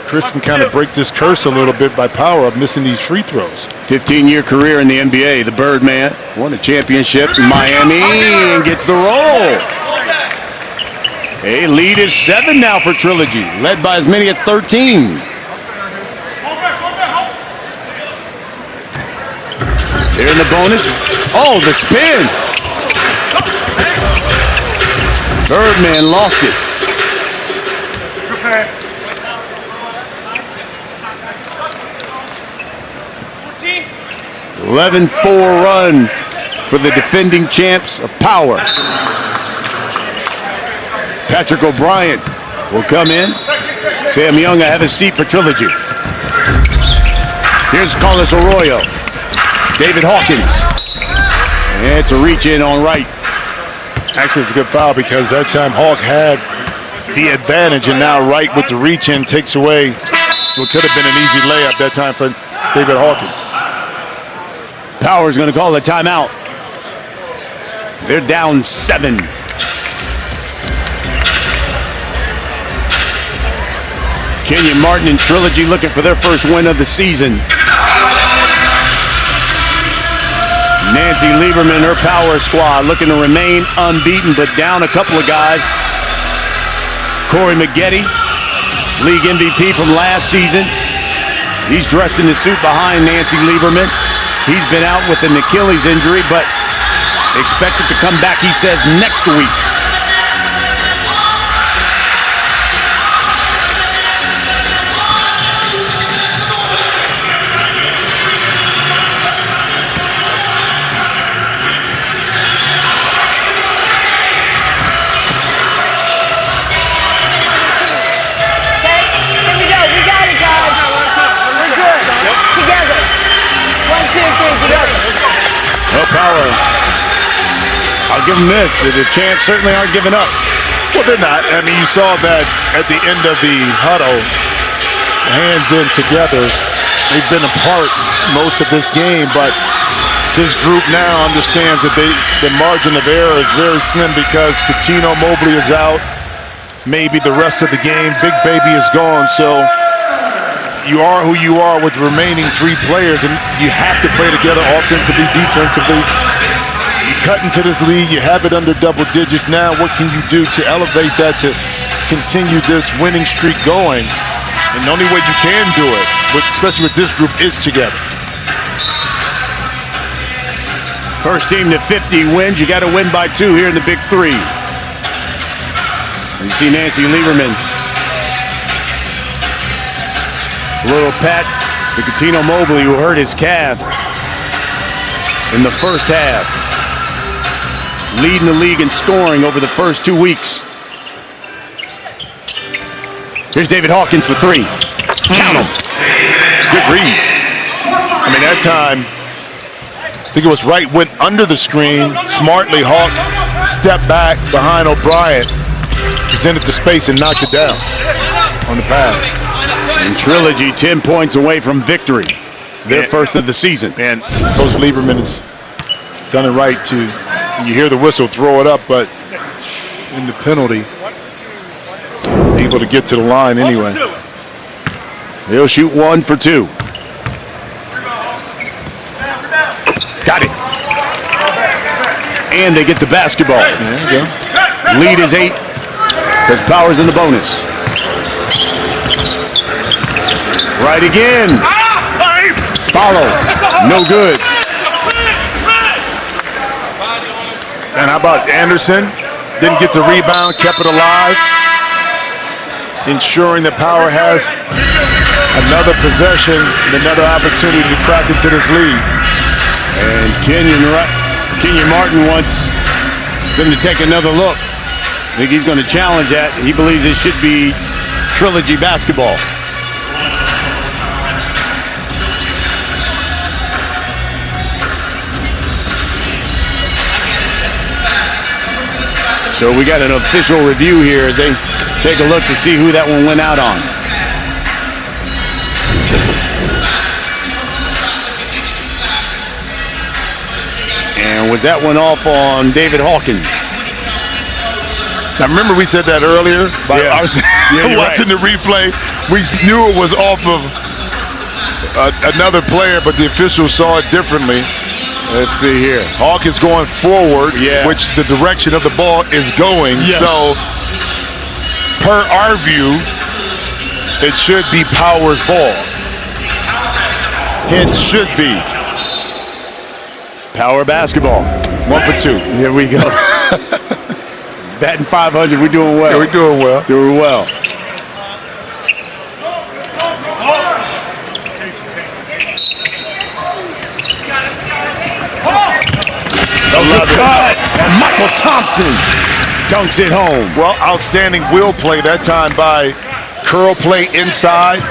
Chris can kind of break this curse a little bit by Power of missing these free throws. 15-year career in the NBA. The Birdman won a championship in Miami and gets the roll. A lead is 7 now for Trilogy, led by as many as 13. Here in the bonus. Oh, the spin. Birdman lost it. Good pass. 11-4 run for the defending champs of Power. Patrick O'Brien will come in. Sam Young, I have a seat for Trilogy. Here's Carlos Arroyo. David Hawkins. And it's a reach in on Wright. Actually, it's a good foul because that time Hawk had the advantage, and now Wright with the reach in takes away what could have been an easy layup that time for David Hawkins. Power's going to call a timeout. They're down 7. Kenyon Martin and Trilogy looking for their first win of the season. Nancy Lieberman, her Power squad, looking to remain unbeaten, but down a couple of guys. Corey Maggette, league MVP from last season. He's dressed in the suit behind Nancy Lieberman. He's been out with an Achilles injury, but expected to come back, he says, next week. Well, Power, I'll give them this. The champs certainly aren't giving up. Well, they're not. I mean, you saw that at the end of the huddle, hands in together. They've been apart most of this game, but this group now understands that the margin of error is very slim because Coutinho Mobley is out. Maybe the rest of the game. Big Baby is gone, so you are who you are with the remaining 3 players, and you have to play together offensively, defensively. You cut into this league, you have it under double digits. Now what can you do to elevate that, to continue this winning streak going? And the only way you can do it, especially with this group, is together. First team to 50 wins. You got to win by 2 here in the Big 3. You see Nancy Lieberman. A little pat to Coutinho Mobley, who hurt his calf in the first half. Leading the league in scoring over the first 2 weeks. Here's David Hawkins for 3. Count him. Good read. I mean, that time, I think it was Wright went under the screen. Smartly, Hawk stepped back behind O'Brien, presented the space, and knocked it down on the pass. And Trilogy 10 points away from victory. their first of the season. And Coach Lieberman has done it right to, you hear the whistle, throw it up, but in the penalty, able to get to the line anyway. They'll shoot 1 for 2. Got it. And they get the basketball. There you go. Lead is 8 because Power's in the bonus. Right again. Follow. No good. And how about Anderson? Didn't get the rebound, kept it alive, ensuring that Power has another possession and another opportunity to crack into this lead. And Kenyon Martin wants them to take another look. I think he's going to challenge that. He believes it should be Trilogy basketball. So we got an official review here as they take a look to see who that one went out on. And was that one off on David Hawkins? Now remember we said that earlier? Yeah. I was watching the replay. We knew it was off of another player, but the officials saw it differently. Let's see here. Hawkins going forward, which the direction of the ball is going. Yes. So, per our view, it should be Power's ball. Hence, should be Power basketball. 1 for 2. Here we go. Batting 500. We're doing well. Yeah, we're doing well. Doing well. Good cut. And Michael Thompson dunks it home. Well, outstanding will play that time by curl play inside.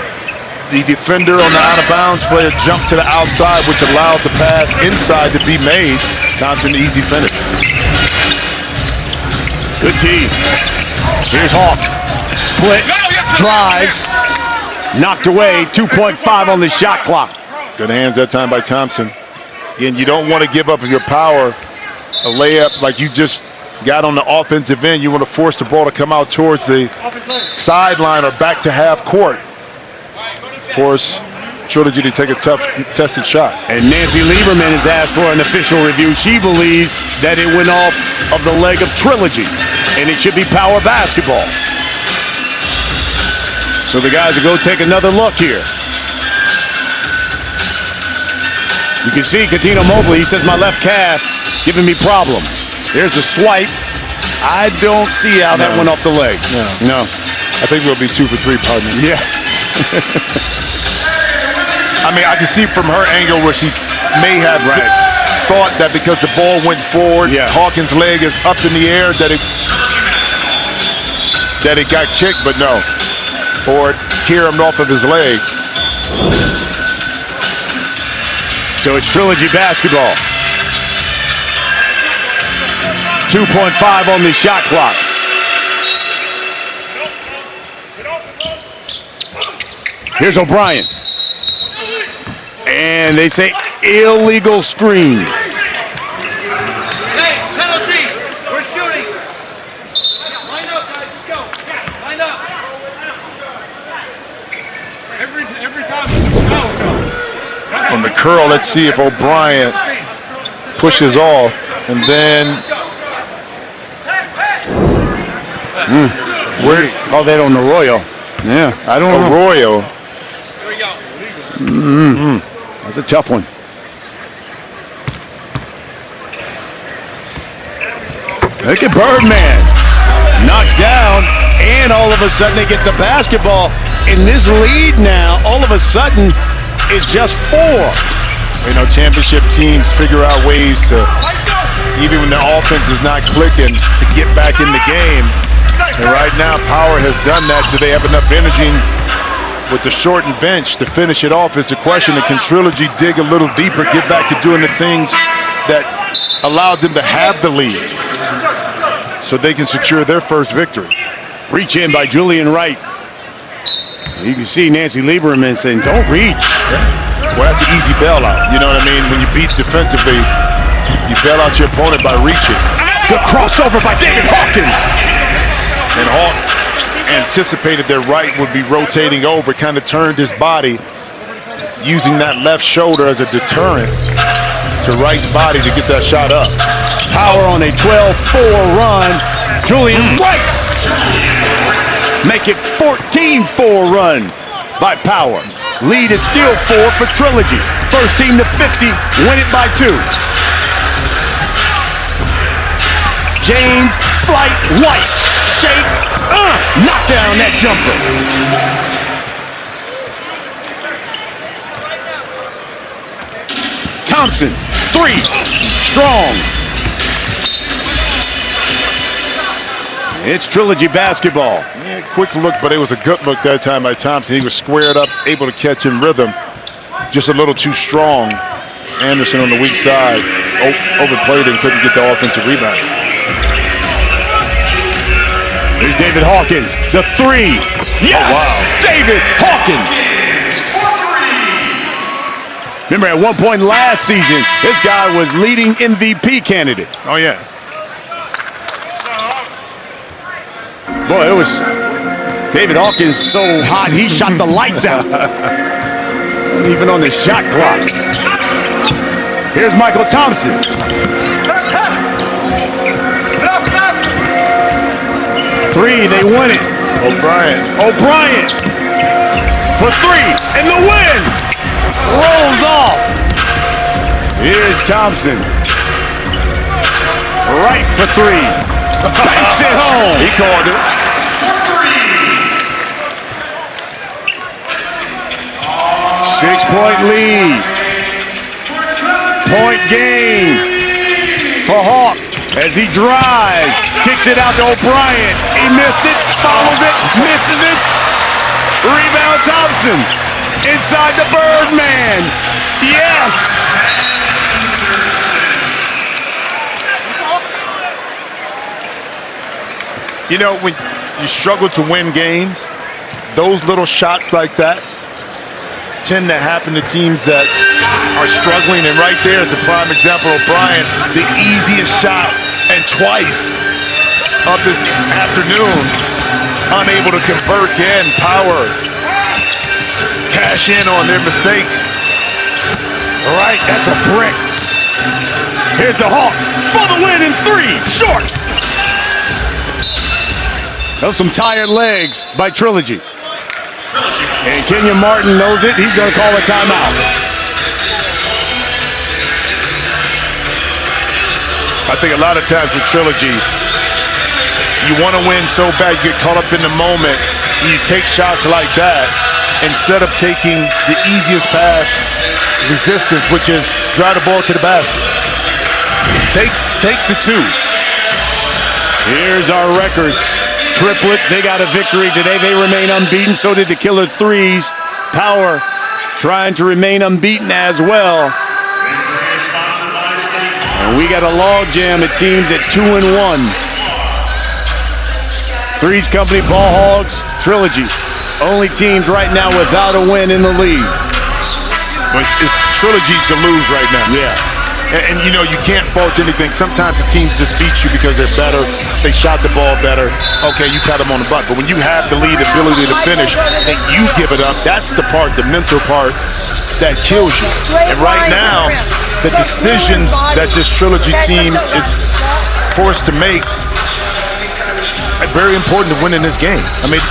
The defender on the out-of-bounds player jumped to the outside, which allowed the pass inside to be made. Thompson, easy finish. Good tee. Here's Hawk. Splits, drives, knocked away. 2.5 on the shot clock. Good hands that time by Thompson. Again, you don't want to give up your power. A layup like you just got on the offensive end. You want to force the ball to come out towards the sideline or back to half court. Force Trilogy to take a tough, tested shot. And Nancy Lieberman has asked for an official review. She believes that it went off of the leg of Trilogy, and it should be Power basketball. So the guys will go take another look here. You can see Coutinho Mobley, he says, my left calf giving me problems. There's a swipe. I don't see how that went off the leg. No. I think we'll be 2 for 3, pardon me. Yeah. I mean, I can see from her angle where she may have thought that because the ball went forward, Hawkins' leg is up in the air, that it got kicked, but no. Or carried off of his leg. So it's Trilogy basketball. 2.5 on the shot clock. Here's O'Brien. And they say illegal screen. Hey, penalty. We're shooting. Line up, guys. Let's go. Line up. Every time it's a foul, Joe. On the curl, let's see if O'Brien pushes off, and then Where call that on Arroyo? Yeah, I don't know. Arroyo. Here we go. That's a tough one. Look at Birdman. Knocks down, and all of a sudden they get the basketball. In this lead now, all of a sudden, is just 4. You know, championship teams figure out ways to, even when the offense is not clicking, to get back in the game. And right now, Power has done that. Do they have enough energy with the shortened bench to finish it off is the question. And can Trilogy dig a little deeper, get back to doing the things that allowed them to have the lead so they can secure their first victory? Reach in by Julian Wright. You can see Nancy Lieberman saying, don't reach. Well, that's an easy bailout. You know what I mean? When you beat defensively, you bail out your opponent by reaching. Good crossover by David Hawkins. And Hawk anticipated that Wright would be rotating over, kind of turned his body, using that left shoulder as a deterrent to Wright's body to get that shot up. Power on a 12-4 run. Julian Wright make it 14-4 run by Power. Lead is still 4 for Trilogy. First team to 50, win it by 2. James Flight White, shake, knock down that jumper. Thompson, 3, strong. It's Trilogy basketball. Yeah, quick look, but it was a good look that time by Thompson. He was squared up, able to catch in rhythm. Just a little too strong. Anderson on the weak side, overplayed and couldn't get the offensive rebound. Here's David Hawkins, the 3. Yes, oh, wow. David Hawkins. Remember, at one point last season, this guy was leading MVP candidate. Oh, yeah. Boy, it was David Hawkins so hot, he shot the lights out. Even on the shot clock. Here's Michael Thompson. 3, they win it. O'Brien for 3, and the win rolls off. Here's Thompson. Right for 3. Banks it home. He called it. Six-point lead. Point game for Hawk as he drives. Kicks it out to O'Brien. He missed it, follows it, misses it. Rebound Thompson. Inside the Birdman. Yes! You know, when you struggle to win games, those little shots like that tend to happen to teams that are struggling, and right there is a prime example. O'Brien, the easiest shot, and twice of this afternoon, unable to convert again. Power, cash in on their mistakes. All right, that's a brick. Here's the Hawk for the win in 3, short. Those some tired legs by Trilogy. And Kenyon Martin knows it. He's going to call a timeout. I think a lot of times with Trilogy, you want to win so bad, you get caught up in the moment. You take shots like that instead of taking the easiest path, resistance, which is drive the ball to the basket. Take the 2. Here's our records. Triplets, they got a victory today. They remain unbeaten. So did the Killer 3s. Power trying to remain unbeaten as well. And we got a log jam at teams at 2-1. 3's company, Ball Hogs, Trilogy. Only teams right now without a win in the league. Well, it's Trilogy to lose right now. Yeah. And you know, you can't fault anything. Sometimes the team just beats you because they're better. They shot the ball better. Okay, you pat them on the butt. But when you have the lead, ability to finish, and you give it up, that's the part, the mental part, that kills you. And right now, the decisions that this Trilogy team is forced to make are very important to winning this game. I mean,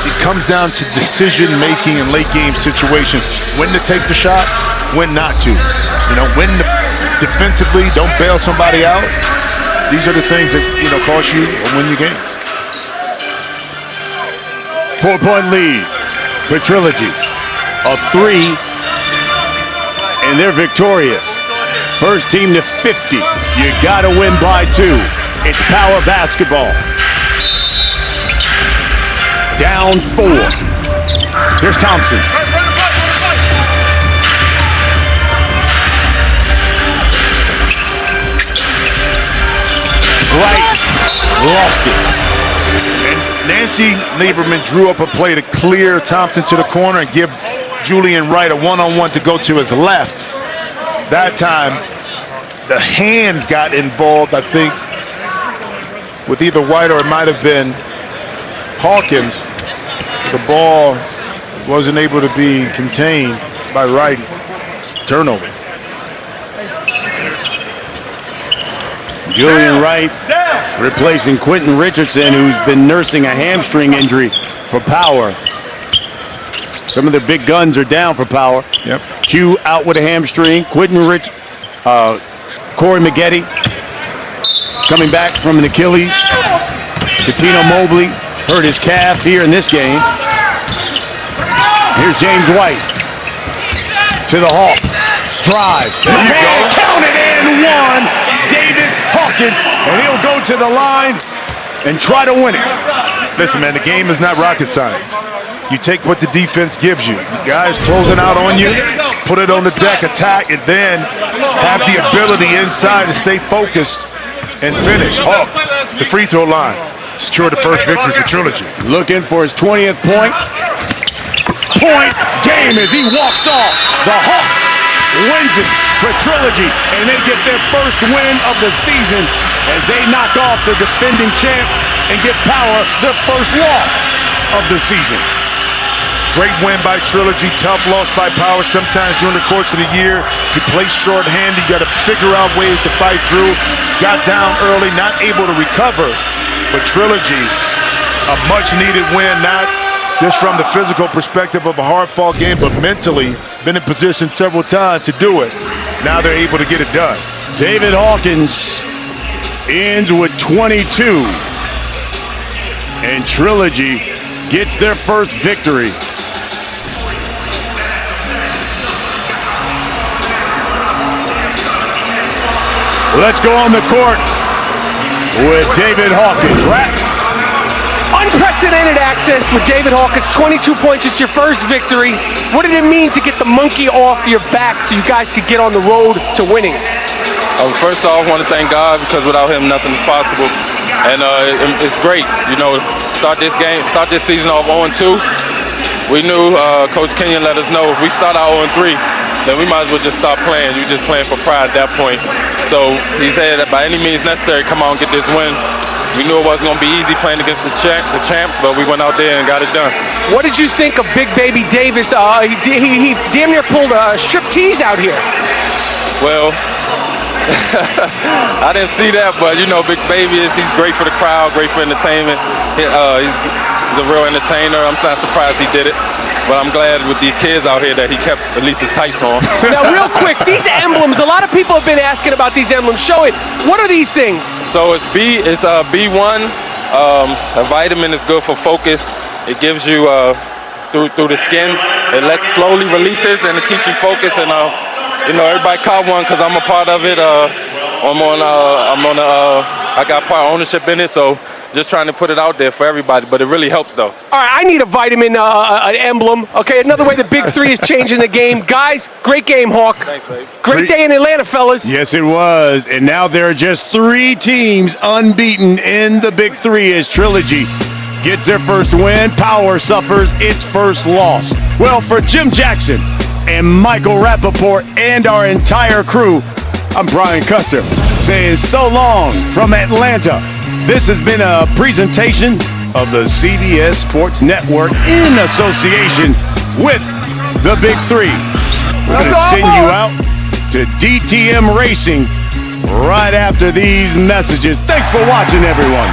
it comes down to decision-making in late-game situations. When to take the shot, when not to. You know, when to defensively, don't bail somebody out. These are the things that, you know, cost you or win your games. 4-point lead for Trilogy. A 3, and they're victorious. First team to 50. You gotta win by 2. It's Power basketball. Down 4. Here's Thompson. Right, lost it. And Nancy Lieberman drew up a play to clear Thompson to the corner and give Julian Wright a one-on-one to go to his left. That time, the hands got involved, I think, with either White or it might have been Hawkins. The ball wasn't able to be contained by Wright. Turnover. Julian Wright replacing Quentin Richardson, who's been nursing a hamstring injury for Power. Some of their big guns are down for Power. Yep. Q out with a hamstring. Corey Maggette coming back from an Achilles. Patino Mobley hurt his calf here in this game. Here's James White to the Hawk. Drive. There you go. Count it in one. David Hawkins, and he'll go to the line and try to win it. Listen, man, the game is not rocket science. You take what the defense gives you. Guys closing out on you, put it on the deck, attack, and then have the ability inside to stay focused and finish. Hawk, the free throw line. Secure the first victory for Trilogy. Looking for his 20th point game as he walks off. The Hawk wins it for Trilogy, and they get their first win of the season as they knock off the defending champs and give Power their first loss of the season. Great win by Trilogy, tough loss by Power. Sometimes during the course of the year, you play shorthanded. You got to figure out ways to fight through. Got down early, not able to recover. But Trilogy, a much-needed win, not just from the physical perspective of a hard-fought game, but mentally been in position several times to do it. Now they're able to get it done. David Hawkins ends with 22, and Trilogy gets their first victory. Let's go on the court with David Hawkins. Unprecedented access with David Hawkins, 22 points. It's your first victory. What did it mean to get the monkey off your back so you guys could get on the road to winning? First off, I want to thank God because without him, nothing is possible. And it's great, you know, start this season off 0-2. We knew Coach Kenyon let us know if we start out 0-3, then we might as well just stop playing. You're just playing for pride at that point. So he said that by any means necessary, come out and get this win. We knew it wasn't going to be easy playing against the champs, but we went out there and got it done. What did you think of Big Baby Davis? He damn near pulled a striptease out here. Well, I didn't see that, but you know, Big Baby he's great for the crowd, great for entertainment. He's a real entertainer. I'm not surprised he did it, but I'm glad with these kids out here that he kept at least his tights on. Now, real quick, these emblems, a lot of people have been asking about these emblems. Show it. What are these things? So it's B1. A vitamin is good for focus. It gives you through the skin. It slowly releases and it keeps you focused. And you know, everybody caught one because I'm a part of it. I got part ownership in it, so just trying to put it out there for everybody. But it really helps, though. All right, I need a vitamin an emblem. Okay, another way the Big 3 is changing the game. Guys, great game, Hawk. Thanks, babe. Great day in Atlanta, fellas. Yes, it was. And now there are just 3 teams unbeaten in the Big 3 as Trilogy gets their first win. Power suffers its first loss. Well, for Jim Jackson and Michael Rappaport and our entire crew, I'm Brian Custer saying so long from Atlanta. This has been a presentation of the CBS Sports Network in association with the Big 3. We're going to send you out to DTM Racing right after these messages. Thanks for watching, everyone.